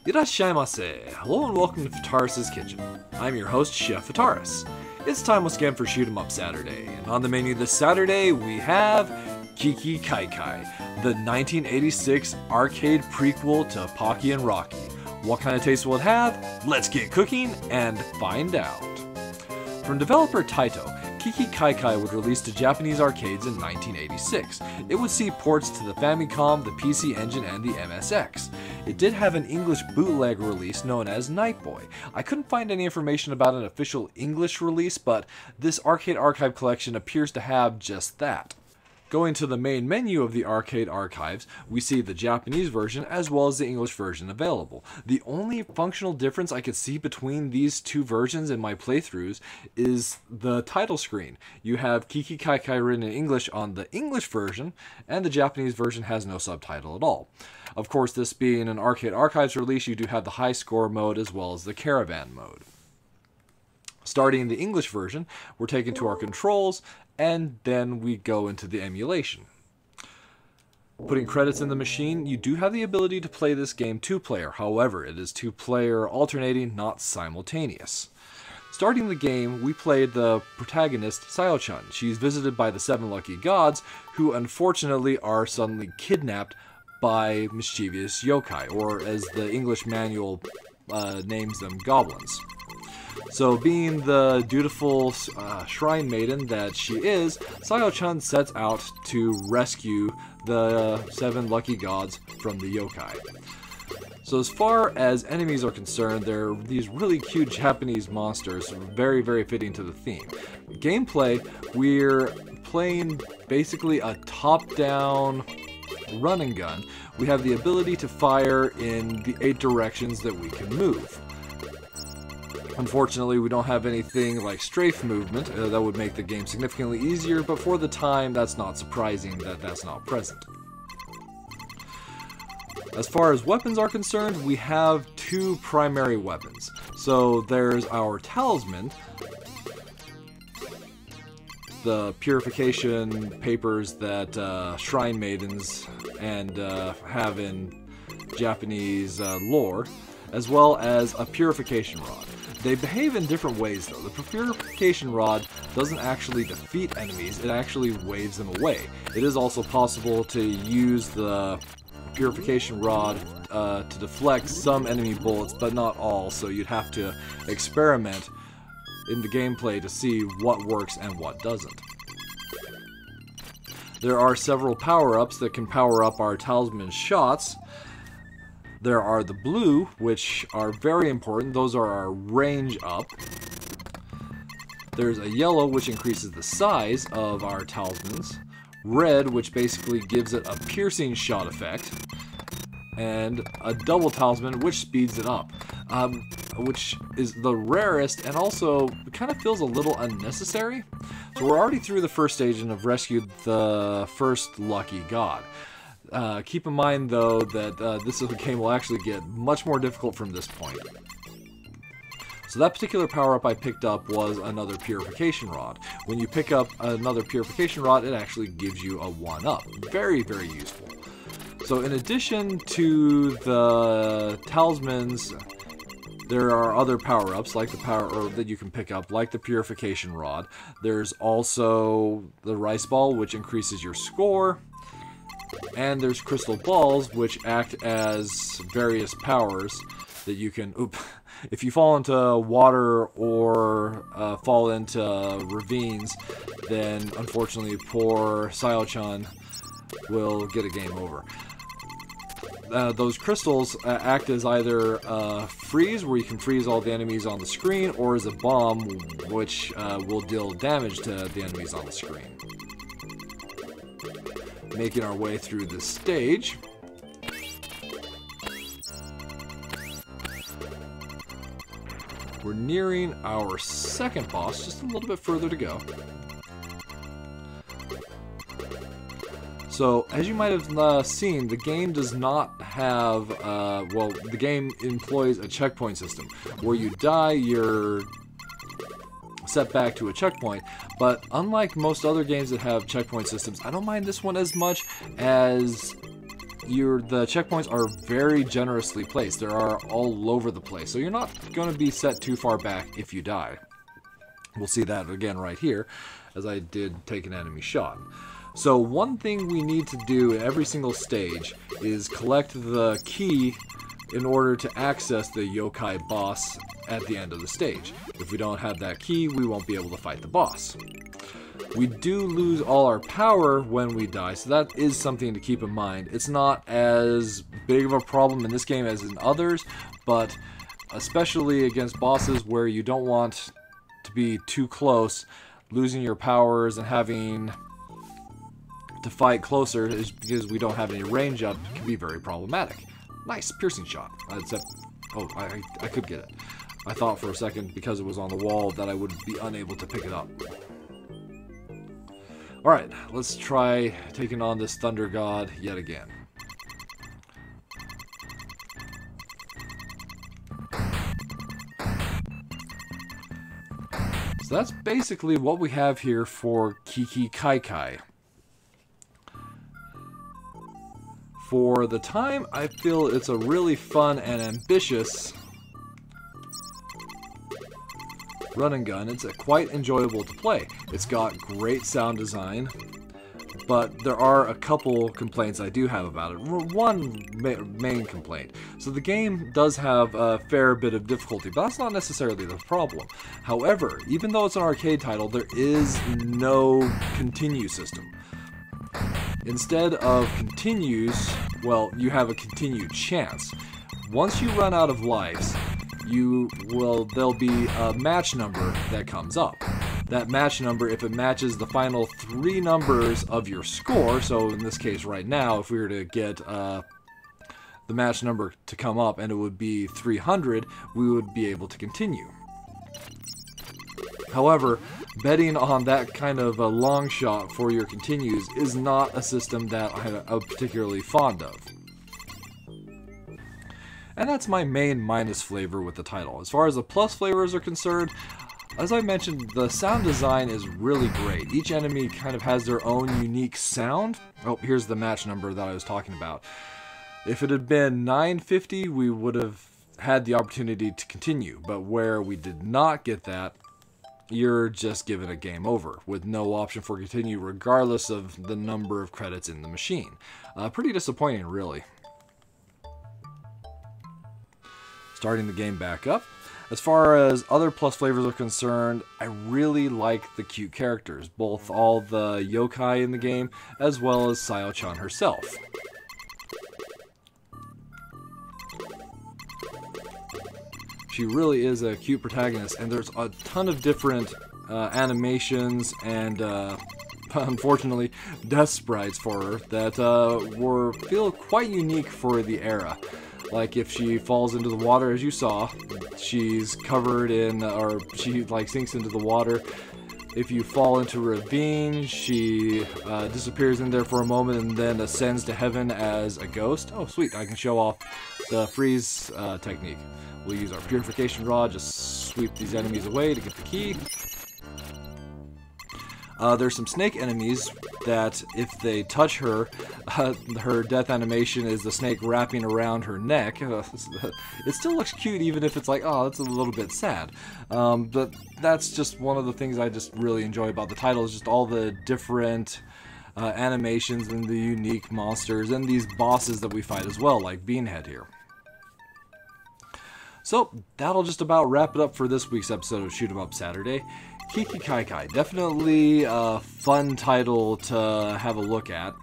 Irashaimase! Hello and welcome to Fataris' Kitchen. I'm your host, Chef Fataris. It's time once again for Shoot 'em Up Saturday, and on the menu this Saturday we have Kiki Kaikai, the 1986 arcade prequel to Pocky and Rocky. What kind of taste will it have? Let's get cooking and find out. From developer Taito, Kiki Kaikai would release to Japanese arcades in 1986. It would see ports to the Famicom, the PC Engine, and the MSX. It did have an English bootleg release known as Night Boy. I couldn't find any information about an official English release, but this Arcade Archive collection appears to have just that. Going to the main menu of the Arcade Archives, we see the Japanese version as well as the English version available. The only functional difference I could see between these two versions in my playthroughs is the title screen. You have Kiki Kaikai written in English on the English version, and the Japanese version has no subtitle at all. Of course, this being an Arcade Archives release, you do have the high score mode as well as the caravan mode. Starting the English version, we're taken to our controls, and then we go into the emulation. Putting credits in the machine, you do have the ability to play this game two-player. However, it is two-player alternating, not simultaneous. Starting the game, we played the protagonist, Sayo-chan. She's visited by the 7 lucky gods, who unfortunately are suddenly kidnapped by mischievous yokai, or as the English manual names them, goblins. So, being the dutiful shrine maiden that she is, Sayo-chan sets out to rescue the 7 lucky gods from the yokai. So as far as enemies are concerned, they're these really cute Japanese monsters, very, very fitting to the theme. Gameplay, we're playing basically a top-down run and gun. We have the ability to fire in the 8 directions that we can move. Unfortunately, we don't have anything like strafe movement. That would make the game significantly easier, but for the time, that's not surprising that that's not present. As far as weapons are concerned, we have 2 primary weapons. So there's our talisman, the purification papers that shrine maidens and have in Japanese lore, as well as a purification rod. They behave in different ways though. The purification rod doesn't actually defeat enemies, it actually waves them away. It is also possible to use the purification rod to deflect some enemy bullets, but not all, so you'd have to experiment in the gameplay to see what works and what doesn't. There are several power-ups that can power up our talisman shots. There are the blue, which are very important. Those are our range up. There's a yellow, which increases the size of our talismans. Red, which basically gives it a piercing shot effect. And a double talisman, which speeds it up. Which is the rarest and also kind of feels a little unnecessary. So we're already through the first stage and have rescued the first lucky god. Keep in mind, though, that this game will actually get much more difficult from this point. So that particular power-up I picked up was another purification rod. When you pick up another purification rod, it actually gives you a 1-up. Very, very useful. So in addition to the talismans, there are other power-ups like that you can pick up, like the purification rod. There's also the rice ball, which increases your score. And there's crystal balls, which act as various powers that you can... If you fall into water or fall into ravines, then unfortunately poor Sayo-chan will get a game over. Those crystals act as either freeze, where you can freeze all the enemies on the screen, or as a bomb, which will deal damage to the enemies on the screen. Making our way through this stage. We're nearing our second boss, just a little bit further to go. So, as you might have seen, the game does not have, the game employs a checkpoint system. Where you die, you're set back to a checkpoint, but unlike most other games that have checkpoint systems, I don't mind this one as much as the checkpoints are very generously placed. They are all over the place, so you're not going to be set too far back if you die. We'll see that again right here, as I did take an enemy shot. So one thing we need to do in every single stage is collect the key in order to access the yokai boss at the end of the stage. If we don't have that key, we won't be able to fight the boss. We do lose all our power when we die, so that is something to keep in mind. It's not as big of a problem in this game as in others, but especially against bosses where you don't want to be too close, losing your powers and having to fight closer is because we don't have any range up, can be very problematic. Nice piercing shot. Except, oh, I could get it. I thought for a second, because it was on the wall, that I would be unable to pick it up. Alright, let's try taking on this Thunder God yet again. So that's basically what we have here for Kiki Kaikai. For the time, I feel it's a really fun and ambitious run and gun. It's quite enjoyable to play. It's got great sound design, but there are a couple complaints I do have about it. One main complaint. So the game does have a fair bit of difficulty, but that's not necessarily the problem. However, even though it's an arcade title, there is no continue system. Instead of continues, well, you have a continued chance. Once you run out of lives, there'll be a match number that comes up. That match number, if it matches the final 3 numbers of your score, so in this case right now, if we were to get the match number to come up and it would be 300, we would be able to continue. However, betting on that kind of a long shot for your continues is not a system that I'm particularly fond of. And that's my main minus flavor with the title. As far as the plus flavors are concerned, as I mentioned, the sound design is really great. Each enemy kind of has their own unique sound. Oh, here's the match number that I was talking about. If it had been 950, we would have had the opportunity to continue. But where we did not get that, you're just given a game over, with no option for continue regardless of the number of credits in the machine. Pretty disappointing, really. Starting the game back up. As far as other plus flavors are concerned, I really like the cute characters, both all the yokai in the game, as well as Sayo-chan herself. She really is a cute protagonist, and there's a ton of different animations and, unfortunately, death sprites for her that feel quite unique for the era. Like if she falls into the water, as you saw, she's covered in, or she like sinks into the water. If you fall into a ravine, she disappears in there for a moment and then ascends to heaven as a ghost. Oh, sweet, I can show off the freeze technique. We'll use our purification rod, just sweep these enemies away to get the key. There's some snake enemies that if they touch her, her death animation is the snake wrapping around her neck. It still looks cute even if it's like, oh, that's a little bit sad. But that's just one of the things I just really enjoy about the title, is just all the different animations and the unique monsters and these bosses that we fight as well, like Beanhead here. So, that'll just about wrap it up for this week's episode of Shoot 'em Up Saturday. Kiki Kaikai, definitely a fun title to have a look at,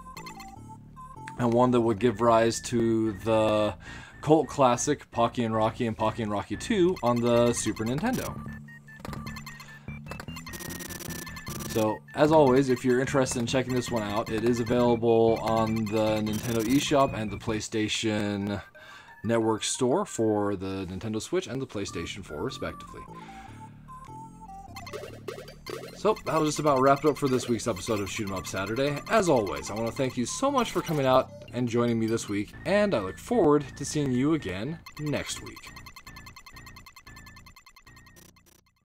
and one that would give rise to the cult classic Pocky and Rocky and Pocky and Rocky 2 on the Super Nintendo. So, as always, if you're interested in checking this one out, it is available on the Nintendo eShop and the PlayStation Network store for the Nintendo Switch and the PlayStation 4, respectively. So, that'll just about wrap it up for this week's episode of Shoot 'em Up Saturday. As always, I want to thank you so much for coming out and joining me this week, and I look forward to seeing you again next week.